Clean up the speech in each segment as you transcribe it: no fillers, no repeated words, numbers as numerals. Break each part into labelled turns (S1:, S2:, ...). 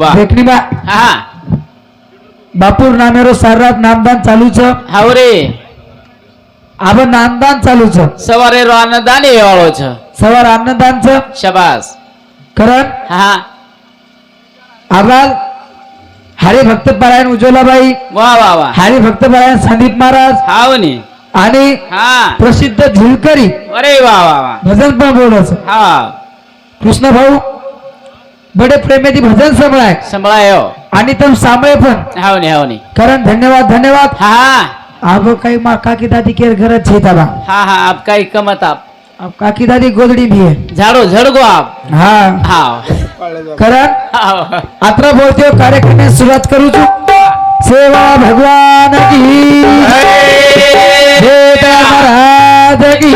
S1: वाह
S2: देखनी बा
S1: हा
S2: बापूर नामेरो सारात नामदान चालूच
S1: हाव रे
S2: आब नामदान चालूच
S1: सवारे रो अन्नदान येवाळो छ
S2: सवार अन्नदानच
S1: शाबास
S2: करण
S1: हा
S2: आबाल हरिभक्त पारायण उज्ज्वलाबाई
S1: वा वा वा
S2: हरिभक्त पारायण संदीप महाराज
S1: हाव नी
S2: आणि
S1: हा
S2: प्रसिद्ध झुलकरी
S1: अरे वा वा वा
S2: भजन पण बोलच
S1: हा
S2: कृष्ण भाऊ बडे प्रेमेदी भजन संभळाय
S1: संभळायो
S2: आणि तम सामळे पण
S1: हाव नी
S2: करण धन्यवाद धन्यवाद
S1: हा
S2: आब काही मा काकी दादी केर घरत छे ताबा
S1: हा हा आप काही कमत आप
S2: अब काकी दादी गोदडी भी है
S1: झाडो झडगो आप
S2: हाँ
S1: हाव
S2: करण
S1: हाव
S2: आता बोलते हो कार्यक्रम में शुरुआत करू छु सेवा भगवान की बेटा महाराज की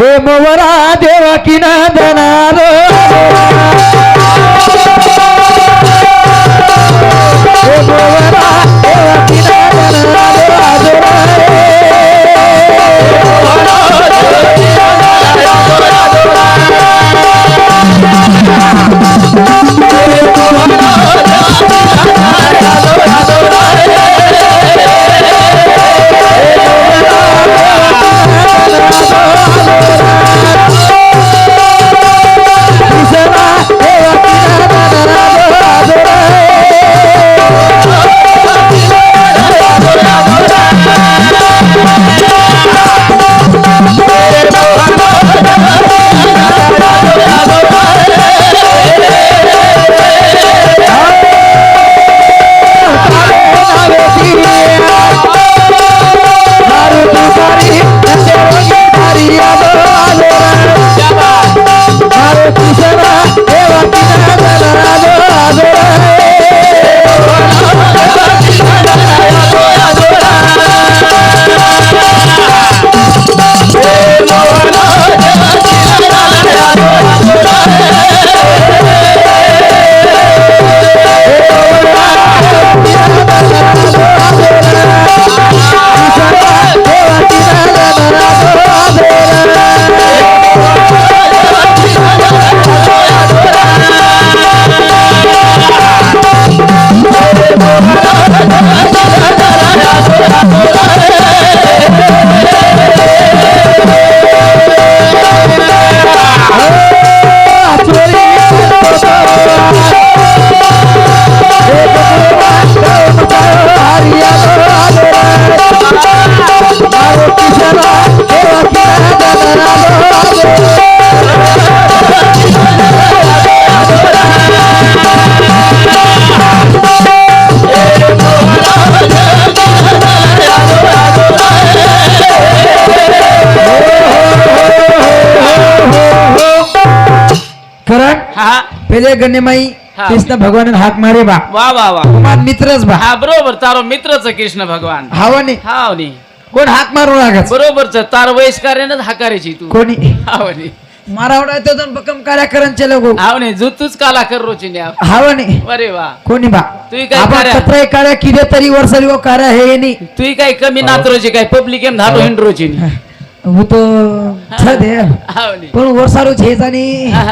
S2: हे मोवरा देवा की नंदनारो हे मोवरा देवा की नंदनारो पहले गण्यमाई
S1: हाँ।
S2: कृष्ण भगवान हाक मारे बा
S1: वा वा वा
S2: तुम्हार मित्रच बा
S1: हा बरोबर तारो मित्रच कृष्ण भगवान
S2: हावनी
S1: हाव नी
S2: कोण हाक मारू लागत
S1: बरोबरच तार वयस्कार्यानच हाकारायची तू
S2: कोणी
S1: हाव नी
S2: मारावडा तो जण बकम कार्यकरणचे लोक
S1: हाव नी जुतूच काला कर रोची नी आप
S2: हावनी
S1: अरे वा
S2: कोणी बा
S1: तुही काय
S2: आपण
S1: कार्य
S2: कत्रे कार्य किदे तरी वर्षाली वो कार्य हे नी
S1: तुही काय कमी नातरोची काय पब्लिक एम धाडो हिंडरोची नी
S2: वो तो छद है
S1: हाव नी
S2: पण वर्षारू छेजानी
S1: हा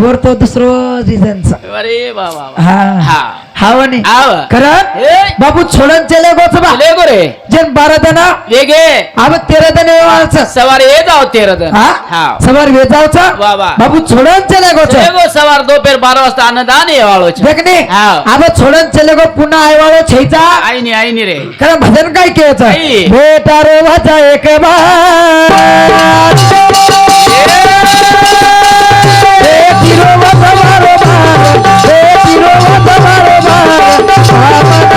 S2: वर तो दुसरो रिझन
S1: अरे वा वा वा
S2: हा
S1: हा
S2: हावनी
S1: आव
S2: करा
S1: ए
S2: बाबू छोडन चले गोच बा
S1: ले गो रे
S2: जन 12 जना
S1: वेगे
S2: अब 13 जण येवाच
S1: सवार ये जाओ तेरा दिन
S2: हा
S1: हाव
S2: सवार वेजावचा
S1: वा वा
S2: बाबू छोडन चले गोच
S1: ले गो सवार दोपहर 12 वाजता अन्नदान येवाळो छ
S2: देखने
S1: हाव
S2: अब छोडन चले गो पुन्हा आयवाळो छेजा
S1: आई नी रे
S2: करा भजन काय केचं
S1: आई.
S2: बेटा रो वाचा एक बार बेटी रो वाचा मारो बार बेटी रो वाचा मारो बार भावना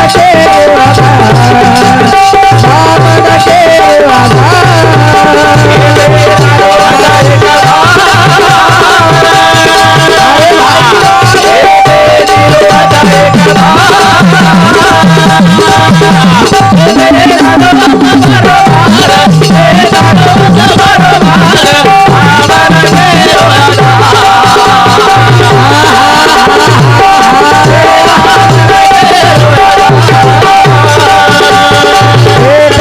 S2: के आधार भावना के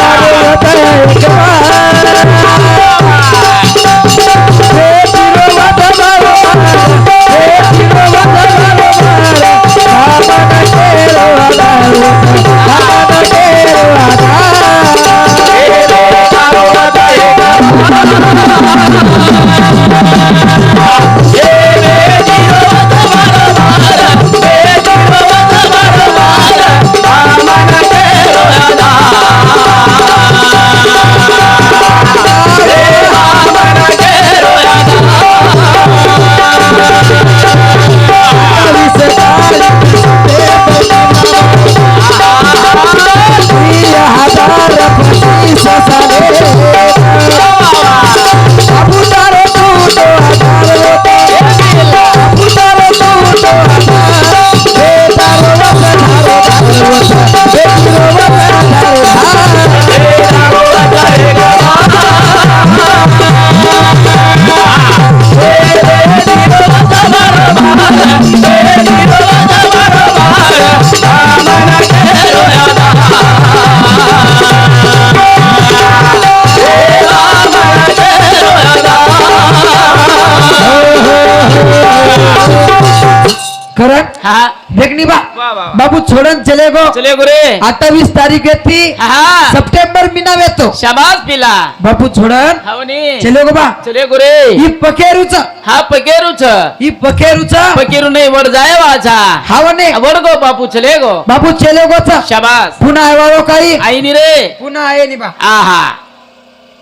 S2: करण
S1: हाँ
S2: देखनी बा
S1: वाह, वाह।
S2: बाबू छोड़न चले गो
S1: चले गुरे
S2: 28 तारीख थी
S1: हाँ
S2: सप्टेंबर महीना में तो
S1: शाबास पिला
S2: बापू छोड़न
S1: हवनी
S2: चले गो बा
S1: चले गुरे
S2: ही पकेरूच
S1: हा पकेरूच
S2: ही पकेरूच
S1: पकेरू नाही वड जाय वाचा
S2: हावने
S1: वड गो बापू चले गो
S2: बाबू चले गोच
S1: शाबास
S2: पुन्हा आवारो काही
S1: आईनी रे
S2: पुन्हा आहे नि बा
S1: आहा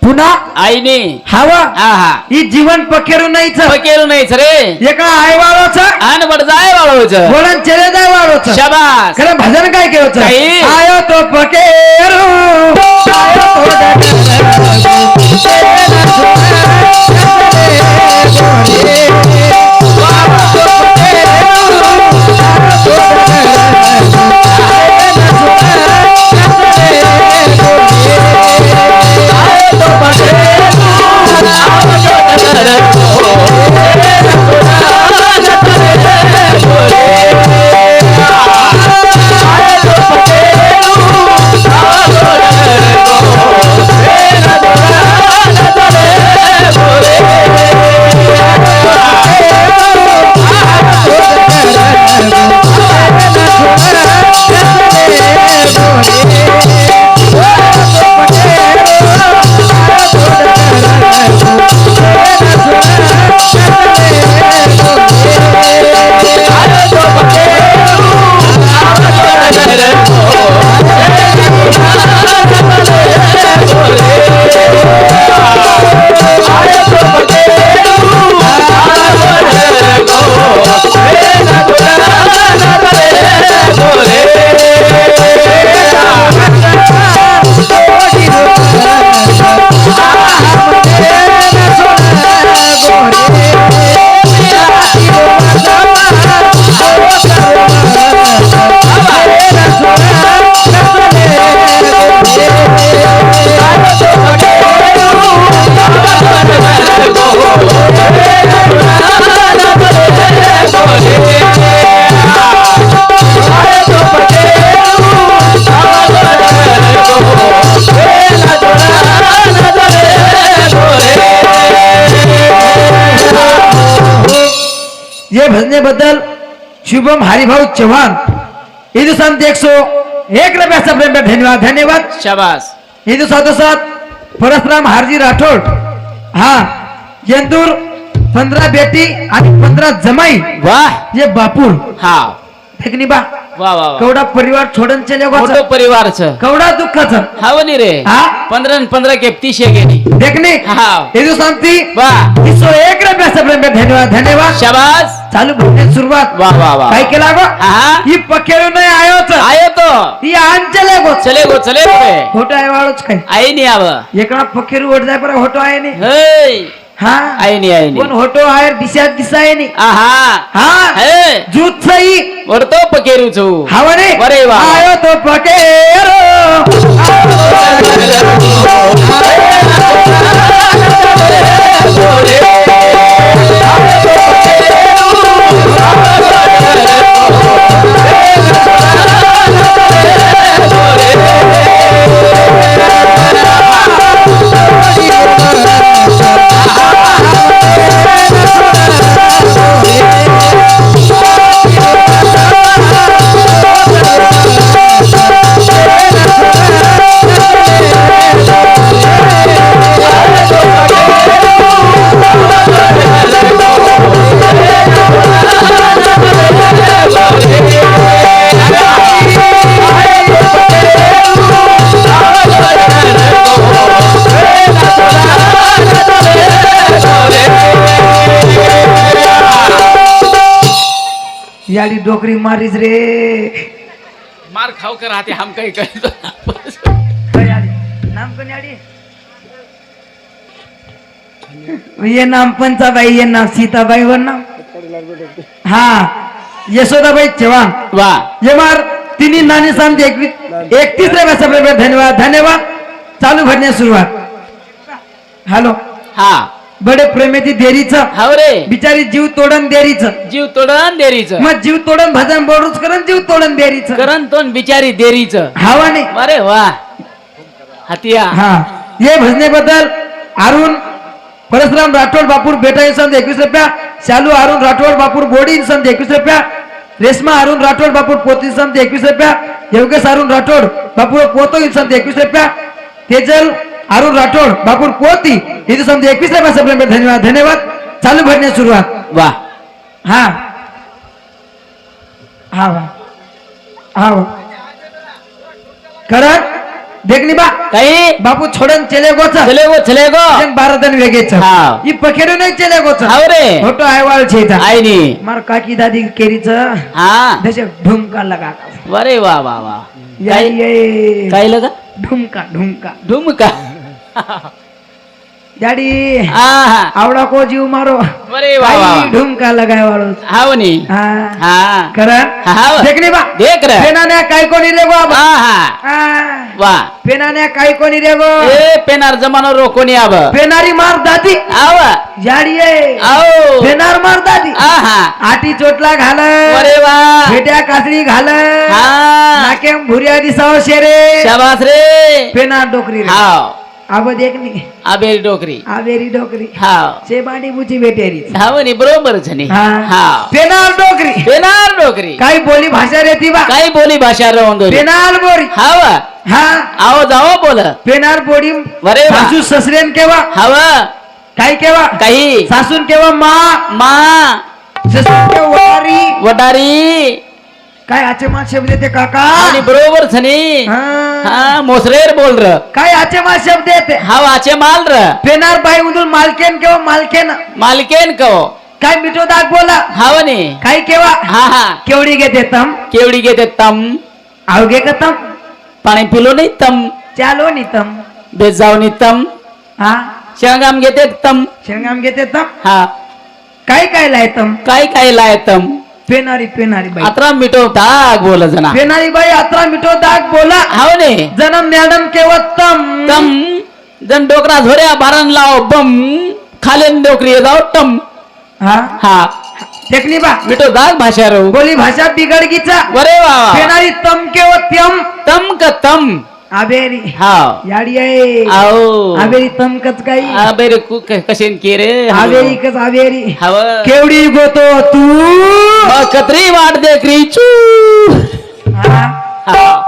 S2: पुन्हा
S1: आईनी
S2: हावा
S1: आहा
S2: ही जीवन पकेरू नाहीच
S1: पकेरू नाहीच रे
S2: एका आयवाळोच
S1: आन वड जाय वाळोच
S2: बोलन चले जाय वाळोच
S1: शाबास
S2: खरं भजन काय केलं
S1: काही?
S2: आयो तो पकेरू ये भजनेबद्दल शुभम हरिभाऊ चव्हाण हे दिवसांत 101 रुपयाचा प्रेम धन्यवाद धन्यवाद
S1: शाबास
S2: हे दिवसात परशुराम हारजी राठोड हा येंदूर 15 बेटी आणि 15 जमाई
S1: वाह
S2: ये बापूर
S1: हा
S2: देखनी बा
S1: वाह वाह वाह.
S2: कवडा परिवार छोडन चले
S1: मोठं परिवारचं
S2: कवडा दुःखाचं
S1: हावनी रे
S2: हा
S1: 15 के 30 गेली
S2: देखने
S1: हा
S2: हे दिवसांती
S1: वाह
S2: 101 रुपयाचा प्रेम धन्यवाद धन्यवाद
S1: शाबास
S2: चालू भजन सुरुवात
S1: वाह वाह वाह
S2: काय केला गो
S1: हा
S2: ही पकेरू नाही आयोच
S1: आयो तो
S2: ही आण चले गो
S1: चले गो रे
S2: खोटं आहे वाळूच काय
S1: आई नाही आव
S2: एकडा पखेरू ओढ जाय पर होटो आहे नी
S1: हे
S2: हा
S1: आई नाही
S2: पण होटो आहे दिशात दिसाय नी
S1: आहा
S2: हा
S1: हे
S2: जूत सई
S1: वरतो पकेरूचो
S2: हवने
S1: अरे वा.
S2: आयो तो पकेरो याडी डोकरी मारीज रे
S1: मार खाऊ कर राहते हम काही करतो
S2: नाम कोण याडी ये नाम पंचाबाई ये नाम सीताबाई वर नाम हा यशोदाबाई चव्हाण
S1: वा
S2: ये मार तिन्ही नानी सांगते 31 रुपयाचा धन्यवाद धन्यवाद चालू घडण्यास सुरुवात हॅलो
S1: हा
S2: बडे प्रेमेची देरीचं
S1: हाव रे
S2: बिचारी जीव तोडन देरीचं
S1: जीव तोडन देरीचं
S2: मग जीव तोडन भजन बोलूच करण जीव तोडन देरीचं
S1: करण तोन बिचारी देरीचं
S2: हावाने
S1: अरे वा हतिया
S2: हा ये भजनेबद्दल अरुण परशुराम राठोड बापूर बेटा इंसान 21 रुपया शालू अरुण राठोड बापूर बोडी इंसान 21 रुपया रेश्मा अरुण राठोड बापू पोती समते 21 रुपया योगेश अरुण राठोड बापू पोतो समते 21 रुपया तेजल अरुण राठोड बापू पोती इथे समते 21 रुपया सप्लाय धन्यवाद धन्यवाद चालू भरण्यास सुरुवात
S1: वा
S2: हा हा हा करण देखनी बा
S1: काही
S2: बापू छोडन चले गोचा
S1: चलेगो
S2: जन 12 दिन वेगेच
S1: हा.
S2: ई पकेडू नाही चले गोचा
S1: हाव रे
S2: फोटो आयवाळ छेता
S1: आईनी
S2: मार काकी दादी केरीच
S1: हा
S2: देश ढुमका लगा
S1: अरे वा वा वा
S2: ये ये
S1: काय लगा
S2: ढुमका ढुमका
S1: ढुमका
S2: डॅडी
S1: हा
S2: आवडा को जीव मारो
S1: अरे वा वा
S2: काही ढुमका लगाय वाळो
S1: हाव नी
S2: हा
S1: हा
S2: करण
S1: हाव
S2: देखनी बा
S1: देख रे
S2: पेनाने काय कोणी रे गो
S1: हा हा
S2: हा
S1: वा
S2: पेनाने काय कोणी रे गो
S1: ए पेनार जमानो रोकोनी आब
S2: पेनारी मार दादी
S1: आव
S2: जाडी आहे
S1: आओ
S2: पेनार मार दादी
S1: आहा
S2: आटी चोटला घाल
S1: अरे वा
S2: भेट्या कासरी घाल
S1: हा
S2: नाकेम भुरिया दिसाव शेरे
S1: शाबास रे
S2: पेनार डोकरी रे
S1: हाव
S2: आब देखनी
S1: आबेरी डोकरी
S2: आवेरी डोकरी
S1: हाव
S2: शेबाडी बुची भेटेरी
S1: हाव नी बरोबर छनी हाव
S2: पेनार डोकरी
S1: पेनार डोकरी
S2: काही बोली भाषा रेती बा
S1: काही बोली भाषा रोंदोरी
S2: पेनार बोरी
S1: हाव
S2: हा
S1: आओ जाओ बोल
S2: पेनार बोडी
S1: अरे वा.
S2: सासू ससरेन केव्हा
S1: हाव
S2: काय केव्हा
S1: काही
S2: सासून केव्हा मा
S1: मा
S2: ससून केव्हा वारी
S1: वटारी
S2: काय आचे मा शब्द येते काका
S1: आणि बरोबर छनी
S2: हा.
S1: हा मोसरेर बोल र
S2: काय आचे मा शब्द येते
S1: हाव आचे माल र
S2: पेनार बाई उदून मालकेन केव्हा मालकेन
S1: मालकेन को
S2: काय मिठो दाग बोला
S1: हाव नी
S2: काय केव्हा
S1: हा हा
S2: केवडी घेते तम
S1: केवडी घेते तम
S2: अवघे का तम
S1: पाणी पिलो नाही तम
S2: चालो नि तम
S1: बेजाव नाही तम
S2: हा
S1: शेंगाम घेते तम
S2: शेंगाम घेते तम
S1: हा
S2: काय काय लाय तम
S1: काय काय लाय तम
S2: पेनारी पेनारी बाई
S1: अत्रा मिटो ताग बोल जना
S2: पेनारी बाई अत्रा मिठो दाग बोला
S1: हाव ने
S2: जन्म मॅडम केव्हा तम
S1: तम जन डोकरा झोऱ्या बारण लाव बम खालेन डोकरी जाव टम
S2: हा
S1: हा
S2: देखनी बा
S1: मिटो दाग भाषा रो
S2: बोली भाषा बिघडगीचा
S1: अरे वा वा.
S2: पेनारी तम केव्हा त्यम
S1: तम का तम
S2: आबेरी
S1: हाव
S2: याडी आहे
S1: आओ
S2: आबेरी तम कच काही
S1: आबेरे कशेन के रे
S2: आबेरी कच आबेरी
S1: हाव
S2: केवडी गोतो तू
S1: कत्री वाट दे क्रीचू
S2: हा.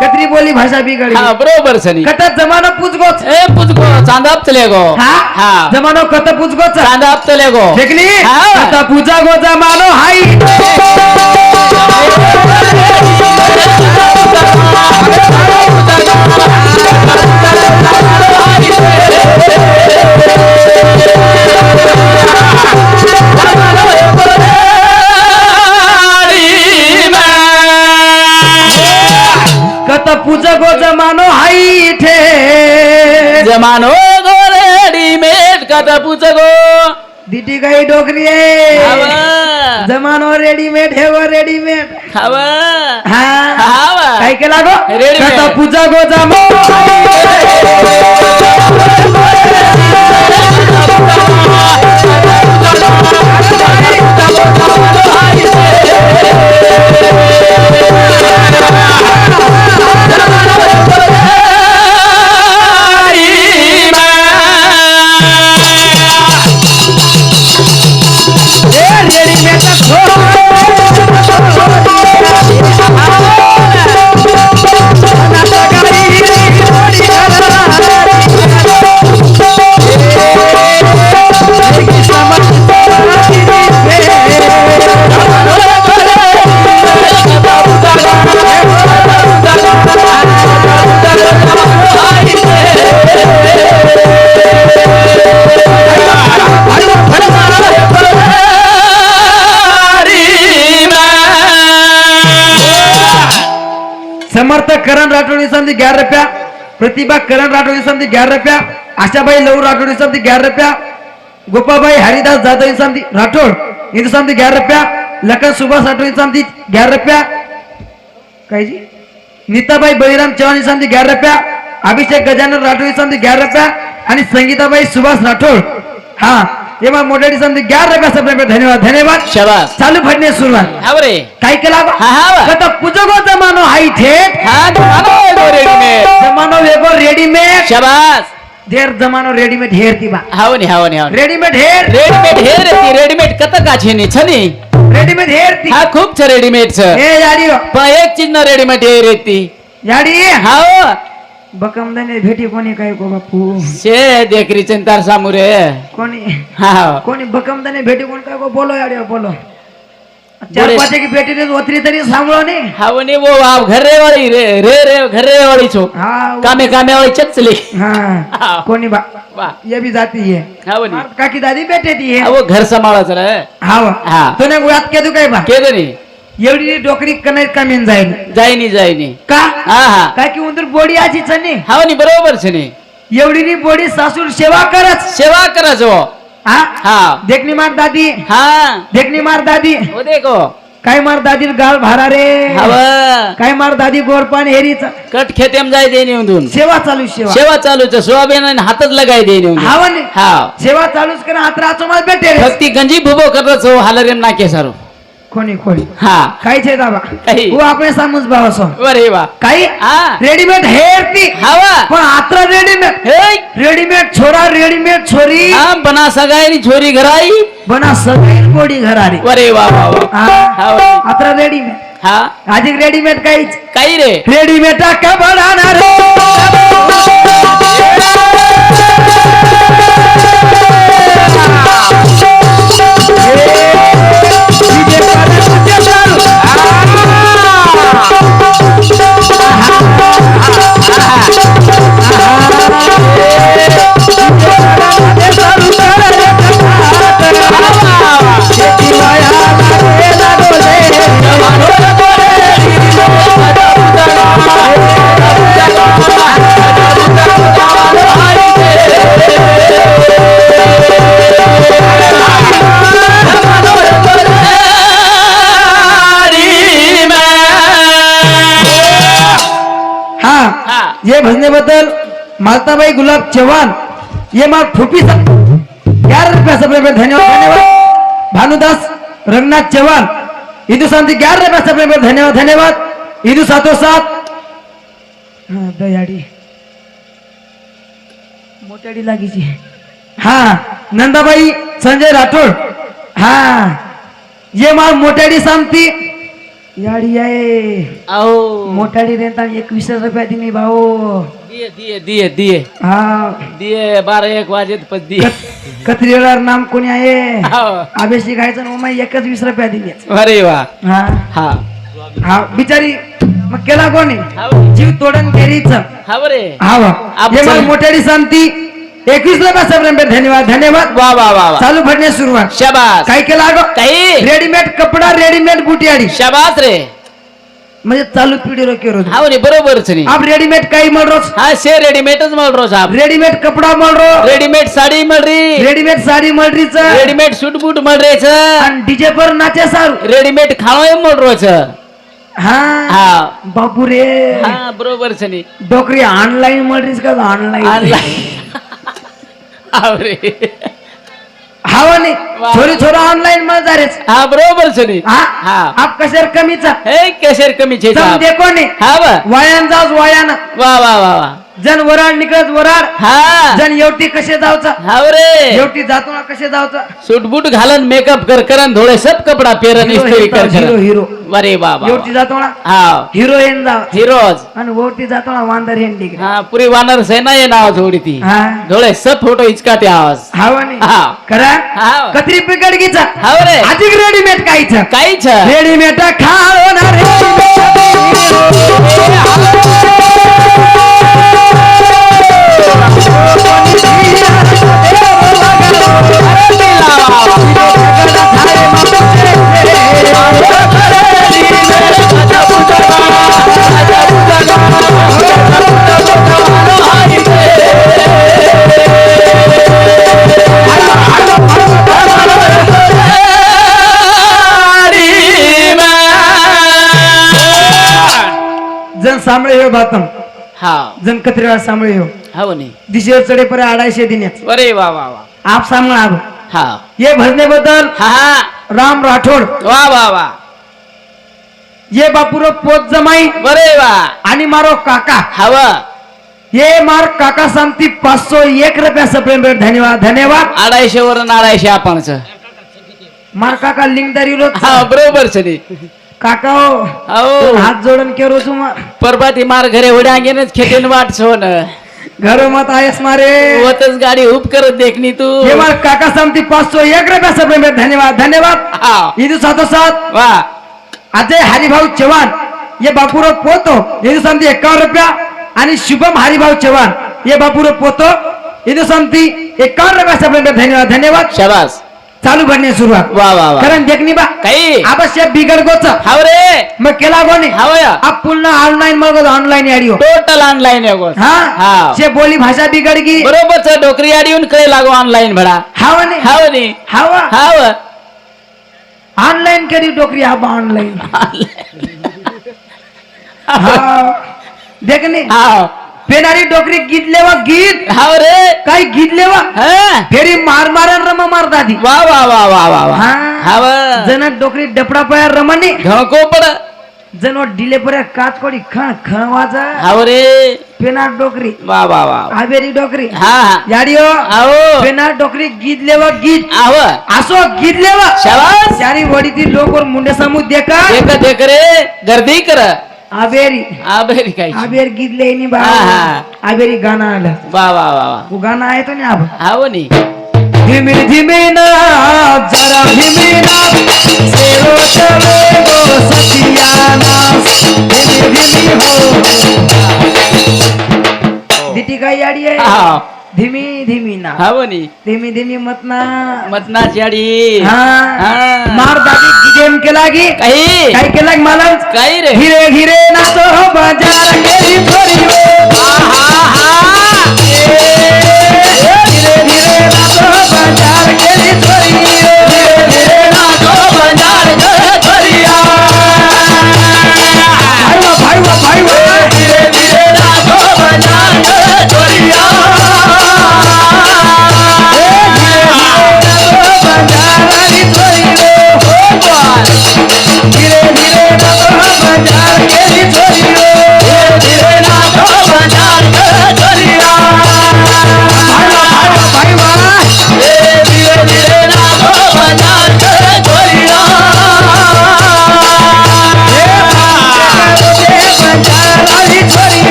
S2: कत्री बोली भाषा बिघडली
S1: हा बरोबर सनी
S2: कत जमानो पुजगोच
S1: ए पुजगो चांदाप चले गो
S2: हा
S1: हा
S2: जमानो कत पुजगोच
S1: चांदाप चले गो
S2: देखली
S1: हा.
S2: कत पूजा गो जमानो हाई कत पूजा गो जमानो हाई ठे
S1: जमानो गो रेडीमेड कथा पुच गो
S2: दिटी काही डोकरी
S1: हाव
S2: आहे जमानो रेडीमेड हे रेडीमेड
S1: हाव
S2: हा
S1: हाव
S2: काय केला गो
S1: रेडीमेड.
S2: कथा पूजा गो जमानो समर्थ करण राठोडी समधी 11 रुपया प्रतिभा करण राठोडी समधी 11 रुपया आशाबाई लव राठोडी समधी 11 रुपया गोपाबाई हरिदास जाधव समधी राठोड इथे समधी 11 रुपया लखन सुभाष राठोडी समधी 11 रुपया काय जी नीताबाई बळीराम चव्हाण समधी 11 रुपया अभिषेक गजानन राठोडी समधी 11 रुपया आणि संगीताबाई सुभाष राठोड हा तेव्हा मोठ्याची समधी 11 रुपया सबले धन्यवाद धन्यवाद
S1: शाबास
S2: चालू फडणे सुरुवात
S1: हाव रे
S2: काय केला
S1: हा, हा.
S2: कथा पूजगो जमानो हाई थेट
S1: हा जमानो गो रेडीमेड
S2: जमानो वेगो रेडीमेड
S1: शाबास
S2: देर जमानो रेडीमेड हेर ती बा
S1: हाव नी हाव नी हाव नी.
S2: रेडीमेड हेर
S1: रेडीमेड हे रे ती रेडीमेड कत का छेनी छनी
S2: रेडीमेड हेरती
S1: हा खूप छ रेडीमेड छ
S2: हे याडी
S1: पण एक चीज न रेडीमेड हे रेती
S2: याडी
S1: हा
S2: बकमदाने भेटी कोणी काय को बापू
S1: शे देखरी चिंतार सामुरे
S2: कोणी
S1: हा
S2: कोणी बकमदाने भेटी कोण काय को बोलो याडी बोलो चार
S1: बोले.
S2: पाच की बेटी ने ओतरी तरी सांभळो ने
S1: हा वनी वो आप घर रे वाली रे घर रे वाली छो
S2: हा
S1: कामे कामे वाली चचली
S2: हाँ कोणी बा
S1: वाह
S2: ये भी जाती है
S1: हा वनी
S2: काकी दादी बेटे ती
S1: हा
S2: है
S1: वो घर सांभाळा चला
S2: हाँ
S1: हा
S2: तूने गुळात के तू काय बा
S1: के दनी
S2: एवढी डोकरी कनाई कमीन जाईल
S1: जायनी
S2: का
S1: हा हा
S2: काय की उंदर बोडी आजी चने
S1: हा वनी बरोबर छ नी
S2: एवढी नी बोडी सासूर सेवा करत
S1: सेवा करायचो
S2: हा
S1: हा
S2: देखनी मार दादी
S1: हा
S2: देखनी मार दादी
S1: वो देखो
S2: काय मार दादी गाल भारा रे
S1: हव
S2: काय मार दादी गोड पान हेरीच
S1: कट खेतेम जाय देनी उंदून
S2: सेवा चालू सेवा
S1: सेवा चालूच सोयाबीन आणि हातच लगाय देनी उंदून
S2: हावन
S1: हा
S2: सेवा चालूच कर हातराचो माल बेटे रे
S1: फक्ती गंजी भुबो करतो हालरेम नाके सारो
S2: कोणी कोणी
S1: हा
S2: काय छे दाबा
S1: काही.
S2: वो आपने समज बावसो
S1: अरे वा
S2: काही
S1: हा
S2: रेडीमेड हेरती
S1: हवा
S2: पण आत्रा रेडीमेड
S1: हे
S2: रेडीमेड छोरा रेडीमेड छोरी
S1: हा बना सगायनी छोरी घराई
S2: बना सगळी बोडी घरारी
S1: अरे वा वा वा हा वरी.
S2: आत्रा रेडीमेड
S1: हा
S2: आधी रेडीमेड काहीच
S1: काही रे
S2: रेडीमेड का बनाना रे ये भजने बद्दल मालताबाई गुलाब चव्हाण ये मार फुपी 11 रुपया सबले में धन्यवाद धन्यवाद भानुदास रंगनाथ चव्हाण इदु शांति 11 रुपया सबले में धन्यवाद धन्यवाद इदु साथो साथ हाँ दयाड़ी मोटाड़ी लागी जी हाँ नंदाबाई संजय राठौड़ हाँ ये मार मोटाड़ी शांति याडी आहे
S1: आओ
S2: मोठाडी रेंता 21 रुपया दिनी भाऊ
S1: दिए दिए दिए दिए
S2: हा
S1: दिए 12-1 वाजेत पण दिए
S2: कत्रीवर नाम कोणी आहे
S1: हाव.
S2: आबेशी खायचं ना मग 21 रुपया दिले
S1: अरे वा
S2: हा
S1: हा
S2: हा बिचारी मग केला कोणी
S1: हा
S2: जीव तोडन केरीच
S1: हा बरे
S2: हा वा
S1: आप
S2: ये
S1: चल.
S2: मग मोठाडी शांती 21 रुपया सबरे धन्यवाद धन्यवाद
S1: वा वा वा वा
S2: चालू भरणे सुरुवात
S1: शाबास
S2: काय केला गो
S1: काही
S2: रेडीमेड कपडा रेडीमेड बुटियाडी
S1: शाबास रे
S2: म्हणजे चालू पिढी रो केरो
S1: हा वनी बरोबरच नी
S2: आप रेडीमेड काही मळ रोज
S1: हा शे रेडीमेडच मळ रो साहब
S2: रेडीमेड कपडा मळ रो
S1: रेडीमेड साडी मळ री
S2: रेडीमेड साडी मळरीच
S1: रेडीमेड सूट बूट मळ रेच
S2: आणि डीजे पर नाचे सारू
S1: रेडीमेड खाणो मळ रोच
S2: हा
S1: हा
S2: बापू रे
S1: हा बरोबरच नी
S2: डोकरी ऑनलाईन मळरीस का ऑनलाईन
S1: ऑनलाईन आवरे
S2: हवा नाही
S1: वा.
S2: छोरी छोरा ऑनलाईन मळ जारेच
S1: हा बरोबरच नी
S2: हा
S1: हा
S2: आप कशेर कमीचा
S1: हे केशर कमी छे
S2: जम
S1: साहब
S2: देखो ने
S1: हा वा
S2: वायान जाऊस वायाना
S1: वा वा वा वा
S2: जन वराड निकळत वराड
S1: हा
S2: जन एवटी कसे जावचा
S1: हाव रे
S2: एवटी जातो ना कसे जावचा
S1: सूट बूट घालन मेकअप कर करन थोडे सब कपडा पेरन
S2: हिरो
S1: इस्त्री कर
S2: हिरो
S1: कर
S2: हिरो
S1: अरे बाबा
S2: एवटी जातो ना
S1: हा
S2: हिरोईन जाव
S1: हिरोज
S2: आणि वरती जातो ना वांदर हेंडी
S1: हा पुरी वानर सेना ये नाव थोडी ती
S2: हा
S1: थोडे सब फोटो इचकाते आवाज
S2: हवा नाही
S1: हा
S2: करा
S1: हा
S2: कत्री पिकड गीचा
S1: हाव रे
S2: अधिक रेडीमेड काहीच
S1: काही छ
S2: रेडीमेड खाओ ना जन सांभळे हो बातम
S1: हा
S2: जन कत्रीवाळ सांभळे हो
S1: हाव नी
S2: दिशेवर चढे पर 250 दिन्याच
S1: अरे वा वा वा
S2: आप सांभळ आगो
S1: हा
S2: ये भजने बद्दल
S1: हा
S2: राम राठोड
S1: वा वा वा
S2: ये बापूरो पोत जमाई
S1: बरे वा
S2: आणि मारो काका
S1: हाव
S2: ये मार काका सांगती 501 रुपया सप्रेम धन्यवाद धन्यवाद
S1: 250 वरून 250 आपणच
S2: मार काका लिंगदारी रोज
S1: हा बरोबर सनी
S2: काका हो
S1: हो
S2: हात जोडून केरो तुम्हा
S1: परबाती मार घरे उड्यांगेनच खेटेन वाट सोन
S2: घर मत आहेस मारे
S1: होतच गाडी हुप करत देखनी तू
S2: हे मार काका समती 501 रुपया सब में धन्यवाद धन्यवाद
S1: हा
S2: इधर साथो साथ
S1: वा
S2: अजय हरिभाऊ चव्हाण ये बापूराव पोतो इधर समती 51 रुपया आणि शुभम हरिभाऊ चव्हाण ये बापूराव पोतो इधर समती 51 रुपया सब में धन्यवाद धन्यवाद
S1: शाबास
S2: चालू करणे सुरुवात
S1: वा वा वा
S2: कारण देखनी बा
S1: काही
S2: आवश्यक बिगड गोच
S1: हाव रे
S2: मग केला कोणी
S1: हावया
S2: अब पुन्हा ऑनलाइन मग ऑनलाइन याडियो
S1: टोटल ऑनलाइन है गोस
S2: हा
S1: हा
S2: से बोली भाषा बिगड़ गई
S1: बरोबर छ डोकरी आडी येऊन कळे लागो ऑनलाइन भडा
S2: हाव ने
S1: हाव नी
S2: हाव
S1: हाव
S2: ऑनलाइन करी डोकरी अब ऑनलाइन हाव देखने
S1: हाव
S2: पेनारी डोकरी गीत लेवा गीत
S1: हाव रे
S2: काही गीत लेवा
S1: हा
S2: फेरी मार मारन रमा मार दादी
S1: वा वा वा वा वा वा हाव
S2: जन डोकरी डपडा पायर रमणी
S1: घको पड
S2: जन डिले पर काच कोडी खण खण वाजा
S1: हाव रे
S2: पेनार डोकरी
S1: वा वा वा
S2: आबेरी डोकरी
S1: हा हा
S2: याडियो
S1: आओ
S2: पेनार डोकरी गीत लेवा गीत
S1: आव
S2: असो गीत लेवा
S1: शाबास
S2: चारी वडीतील लोक और मुंडे समूह देखा
S1: देख देख रे गर्दी कर
S2: आबेरी
S1: आबेरी काही
S2: आबेर गीत लेनी बा
S1: हा.
S2: आबेरी गाना आलं
S1: वा वा वा वा
S2: वो गाना आहे तो नाही अब
S1: हाव नी
S2: धीमे धीमे ना जरा धीमे ना सेरो चले गो सखियाना धीमे धीमे हो दिटी काय याडी आहे
S1: हाव
S2: धीमी धीमी ना
S1: हाव नी
S2: धीमी धीमी मत ना
S1: मतनाच याडी
S2: हा
S1: हा.
S2: मार दादी गिजेम केला की
S1: काही
S2: काय केला मला
S1: काही रे
S2: हिरे हिरे नाचो बाजार केली थोडी धीरे धीरे नाचो बाजार केली थोडी धीरे धीरे नाचो बाजार केली थोडी भाई वा धीरे धीरे नाचो बाजार केली थोडी धीरे धीरे नाचो बाजार केली थोडी धीरे धीरे नाचो बाजार केली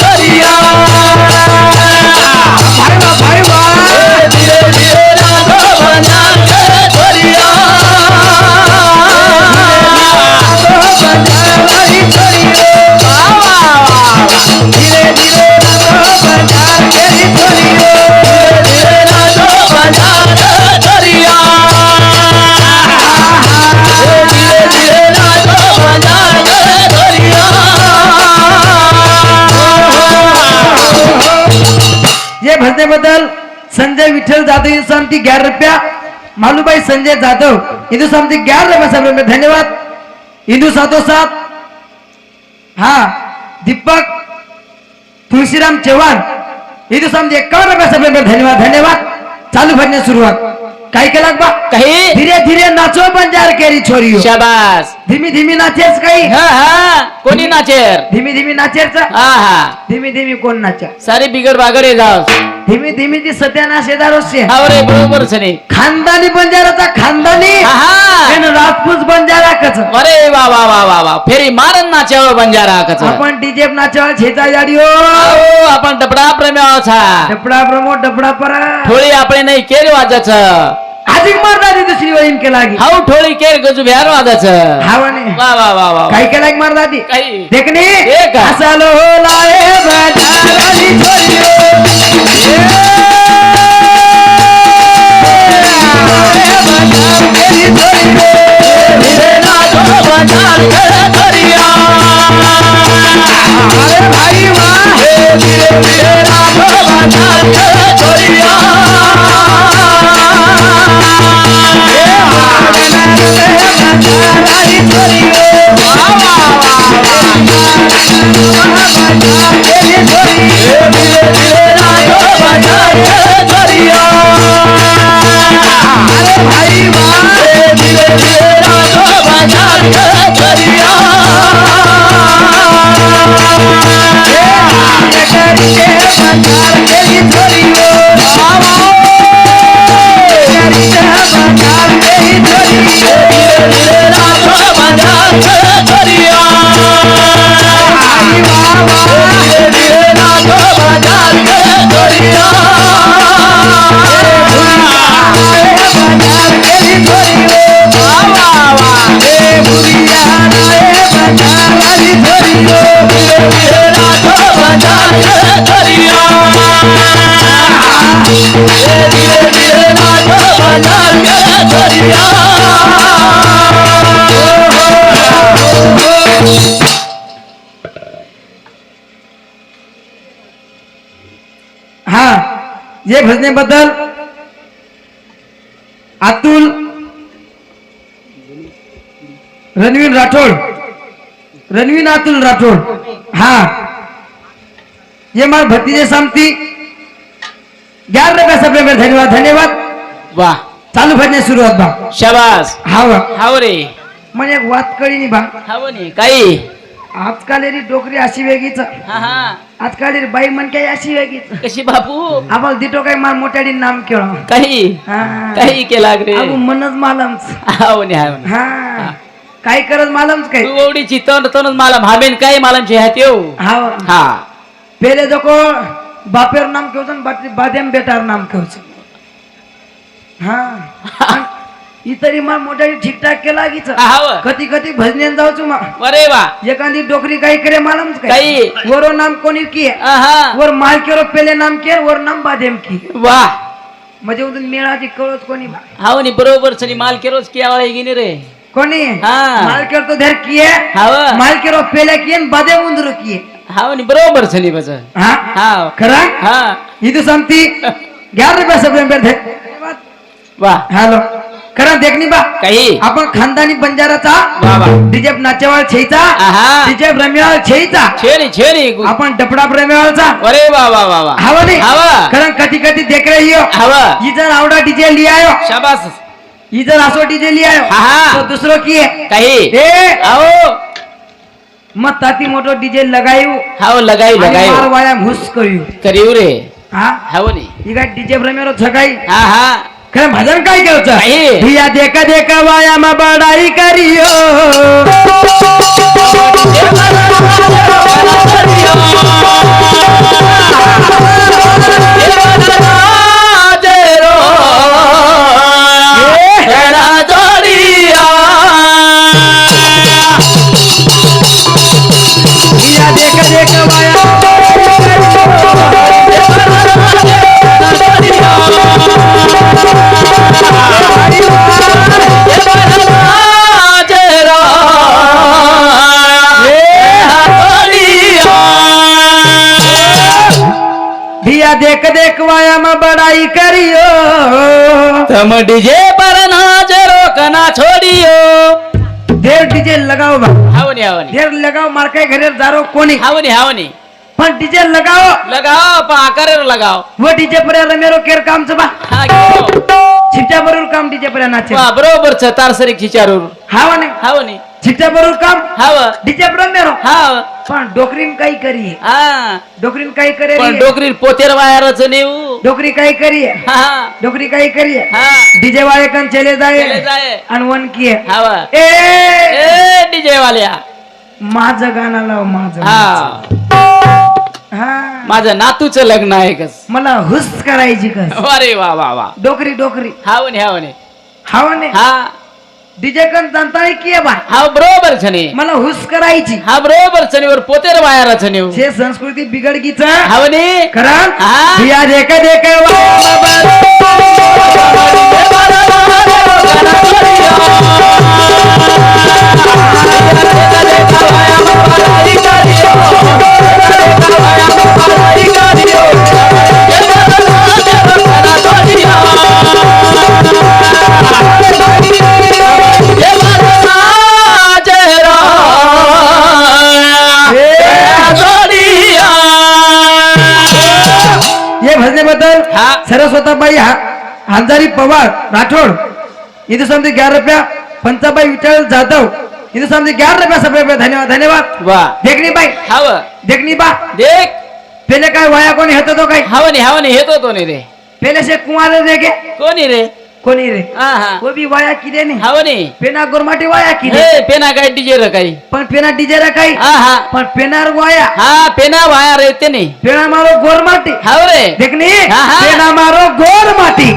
S2: थोडी भाई वा धीरे धीरे नाचो बाजार केली थोडी ये भजनेबद्दल संजय विठ्ठल जाधव इंसामती 11 रुपया मालूबाई संजय जाधव इंदू सामती 11 रुपया सब में धन्यवाद इंदू साथो साथ हा दीपक तुलसीराम चव्हाण इंदू सामती 51 रुपया सब में धन्यवाद धन्यवाद चालू भजने सुरुवात काय केला बा
S1: काही
S2: धीरे धीरे नाचो बंजार केरी छोरियो
S1: शाबास
S2: धीमी धीमी नाचेस काही
S1: हा हा कोणी नाचेर
S2: धीमी धीमी नाचेस
S1: हा हा
S2: धीमी धीमी कोण नाचा
S1: सारी बिगड बागडे जाव
S2: धीमी धीमी ती सत्यानाश शेजारोस्य
S1: हाव रे बरोबर सनी
S2: खानदानी बंजाराचा खानदानी
S1: हा
S2: आणि राजपूत बंजारा कच
S1: अरे वा वा वा वा वा फेरी मारन नाच्यावर बंजारा कच
S2: आपण डीजे नाचावर छेचा जाडियो
S1: आओ आपण डबडा प्रेम्या छा
S2: डपडा प्रमो डपडा परा
S1: थोडी आपण नाही केर वाजाच
S2: अधिक मारदारी दुसरी वहीन केला की
S1: हाऊ थोडी केर गजू भ्यार वाजाच
S2: हावाने
S1: वा वा वा वा
S2: काय केला की मारदादी
S1: काही
S2: देखनी
S1: एक.
S2: हसालो लाए बजारानी अरे भाई वाह धीरे धीरे नाचो बजार के छोरिया हा ये भजनेबद्दल अतुल रणवीर अतुल राठोड हा ये मार भतीजे सामती 11 रुपये सप्रे में धन्यवाद
S1: वाह
S2: चालू भजने सुरुवात बा
S1: शाबास हाव रे
S2: म्हणजे एक वात कळी नाही बा
S1: हाव नी काही
S2: आजकाल री डोकरी अशी वेगळीच
S1: हा हा
S2: आजकाल री बाई म्हण काही अशी वेगळीच
S1: कशी बापू
S2: आम्हाला दिटो काही मार मोठ्याडी नाम केळ
S1: काही केला रे
S2: अगो मनच मालमच
S1: हाव नी हाव नी.
S2: हा काय करत मालमच काय
S1: तू ओवडीची तोंडच मला भाबेन काय मालांची हात येऊ
S2: हा
S1: हा
S2: पहिले जको बापेर नाम केवचन बादेम बेटार नाम केवचन हा इतरी मा मोठ्या ठीकठाक केला गीच
S1: हाव
S2: कधी कधी भजनेन जाऊचू मा
S1: अरे वा
S2: एखादी डोकरी काही करे मालमच काय
S1: काही
S2: वरो नाम कोणी की
S1: आहा
S2: वर माल केरो पहिले नाम के वर नाम बादेम की
S1: वाह
S2: म्हणजे उदून मेळाची कळत कोणी
S1: हाव नी बरोबर सनी माल केरोच की आवाळे गिनी रे
S2: कोणी
S1: हा.
S2: माल केरो तो धर किए
S1: हाव
S2: माल केरो पहिले की बादेम उंदर किए
S1: हाव नी बरोबर सनी बज
S2: हा
S1: हाव
S2: खरा
S1: हा
S2: इदु संती 11 रुपये सप्रे में धन्यवाद
S1: वाह
S2: हॅलो खरं देखणी बा
S1: काही
S2: आपण खानदानी बंजाराचा
S1: वा वा
S2: डीजे नाचेवाळ छेचा
S1: आहा
S2: डीजे ब्रह्मेवाळ छेचा
S1: छेनी
S2: आपण डपडा ब्रह्मेवाळचा
S1: अरे वा वा वा वा
S2: हवा नाही
S1: हवा
S2: खरं कधी कधी देख रही हो
S1: हवा
S2: इजन आवडा डीजे लियायो
S1: शाबास
S2: इजन असो डीजे लियायो
S1: आहा.
S2: तो दुसरो की है
S1: काही
S2: ए
S1: आओ
S2: मत ताती मोटो डीजे लगायू
S1: हाव लगाई
S2: मार वाया घुस करियो
S1: करीव रे
S2: हा
S1: हाव नी
S2: इगा डीजे ब्रह्मेवाळ झगाई
S1: हा हा
S2: खरं भजन काय केलं
S1: काही.
S2: धिया देखा देखा वाया मा बडाई करियो धिया देखा देखा वाया धिया देख देख वाया मा बड़ाई करियो
S1: तम डीजे पर नाच रोकना छोड़ियो
S2: देर डीजे लगाओ बा
S1: हावनी
S2: देर लगाओ मार्के घरे दारो कोणी
S1: हावनी
S2: पण डीजे लगाओ
S1: लगाओ पा करे लगाओ
S2: वो डीजे पर रमेरो केर काम बा
S1: हा घेऊ.
S2: छिट्या बरोबर काम डीजे पर नाचे
S1: वा बरोबर छ तारसरीक चिचारूर
S2: हाव ने
S1: हावनी
S2: छिट्या बरोबर काम
S1: हाव
S2: डीजे पर मेरो
S1: हाव
S2: पण डोकरीन काही करी
S1: हा
S2: डोकरीन काही करे
S1: पण डोकरी पोतेर वायरच नेऊ
S2: डोकरी काही करी
S1: हा
S2: डोकरी काही करी
S1: हा
S2: डीजे वाले कन चले
S1: चले
S2: जाए
S1: जाए
S2: आणि वन की
S1: हाव
S2: ए
S1: ए डीजे वाल्या
S2: माझं गाणं लाव माझं
S1: हा
S2: हा
S1: माझं नातूचं लग्न आहे कस
S2: मला हुस करायची कस
S1: अरे वा वा वा
S2: डोकरी डोकरी
S1: हावनी
S2: हाव ने
S1: हा
S2: डीजे कन जनता की बा
S1: हा बरोबर छने
S2: मला हुस करायची
S1: हा बरोबर छनेवर पोतेर वायरच नेऊ
S2: जे संस्कृती बिघडकीच
S1: हावनी
S2: खरं
S1: हा.
S2: धिया देख देख ये भजनेबद्दल
S1: हा.
S2: सरस्वताबाई हंजारी पवार राठोड इथे समजे 11 रुपया पंचाबाई विठ्ठल जाधव इथे समजे 11 रुपया सगळे धन्यवाद
S1: वा
S2: देखणी बाई
S1: हाव
S2: देखणी बा
S1: देख
S2: पहले काय वाया कोणी हेतो तो काय
S1: हावनी हेतो तो नाही रे
S2: पहले से कुंवारे देगे
S1: कोणी रे
S2: कोणी रे
S1: हा हा
S2: वो भी वाया किदे नहीं
S1: हावनी
S2: पेना गोरमाटी वाया किदे
S1: हे पेना काय डीजे रे काही
S2: पण पेना डीजे रा काही
S1: हा हा
S2: पण पेनार वाया
S1: हा पेना वाया रे ते नाही
S2: पेना मारो गोरमाटी
S1: हाव रे
S2: देखनी
S1: हाँ, हाँ।
S2: पेना मारो गोरमाटी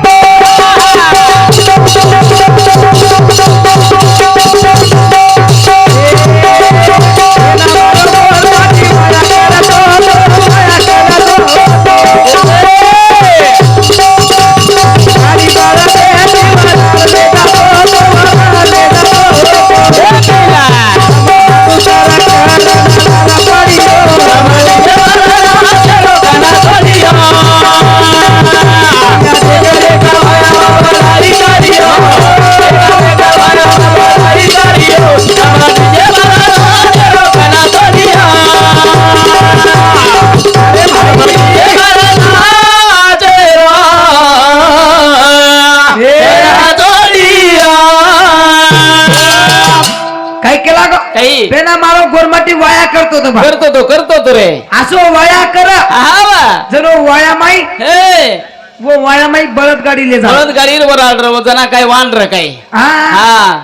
S2: काय केला गो
S1: काही
S2: पेना मारो गोरमाटी वाया करतो तो बा.
S1: करतो तो रे
S2: असो वाया कर
S1: हावा
S2: जनो वाया माई
S1: हे
S2: वो वाया माई बळद गाडी ले जा
S1: बळद गाडीवर बराड जना काय वान रे काही
S2: हा
S1: हा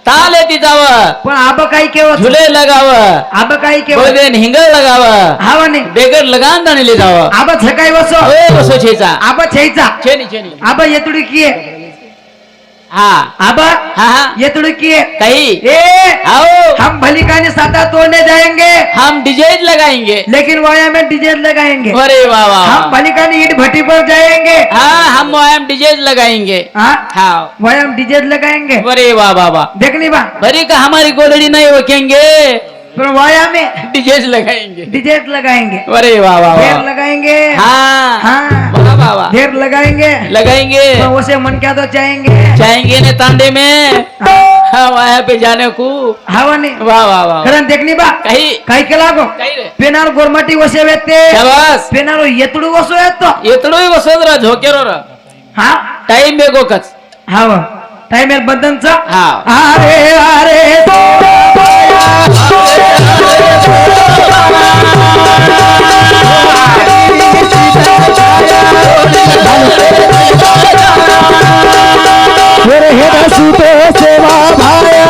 S1: ताले ती जाव
S2: पण आब काय केव
S1: झुले लगाव
S2: आब काय केव
S1: बळदेन हिंगळ लगाव
S2: हावा नाही
S1: बेगर लगान दाणले जाव
S2: आब छकाई वसो
S1: ओय बसो छेचा
S2: आब छेचा
S1: छेनी
S2: आब येतुडी किए
S1: हा
S2: आब
S1: हा हा
S2: येतुडी किए
S1: काही
S2: ए
S1: आओ
S2: हम भलिकाने साता तोड़ने जाएंगे
S1: हम डीजे लगाएंगे
S2: लेकिन वाया में डीजे लगाएंगे
S1: अरे वाह वाह
S2: हम भलिकाने ईट भट्टी पर जाएंगे
S1: हाँ हम वहां डीजे लगाएंगे
S2: हाँ
S1: हाँ
S2: वाया में डीजे लगाएंगे
S1: अरे वाह वाह वाह
S2: देखनी बा
S1: भरी का हमारी गोलड़ी नहीं रोकेंगे
S2: पर वाया में
S1: डीजे लगाएंगे
S2: डीजे लगाएंगे
S1: अरे वाह वाह
S2: ढेर
S1: वाह
S2: लगाएंगे
S1: हाँ
S2: हाँ
S1: वाह वाह वाह
S2: ढेर लगाएंगे
S1: लगाएंगे
S2: तो उसे मन क्या तो चाहेंगे
S1: जाएंगे ने तांडे में हाँ वहाँ पे जाने को
S2: हवा नहीं
S1: वाह वाह वाह
S2: कारण देखनी बा
S1: काही
S2: काही केला गो
S1: काही रे
S2: पेनार गोरमाटी वसे वेते
S1: शाबास
S2: पेनार येतुडू वसो येतो
S1: येतडोय बसोदरा झोकेरो र
S2: हाँ
S1: टाइम बेगो कच
S2: हवा टाइम आहे बदनचा
S1: हाँ
S2: अरे अरे सेवा भाया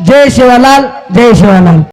S2: जय शिवलाल जय शिवलाल।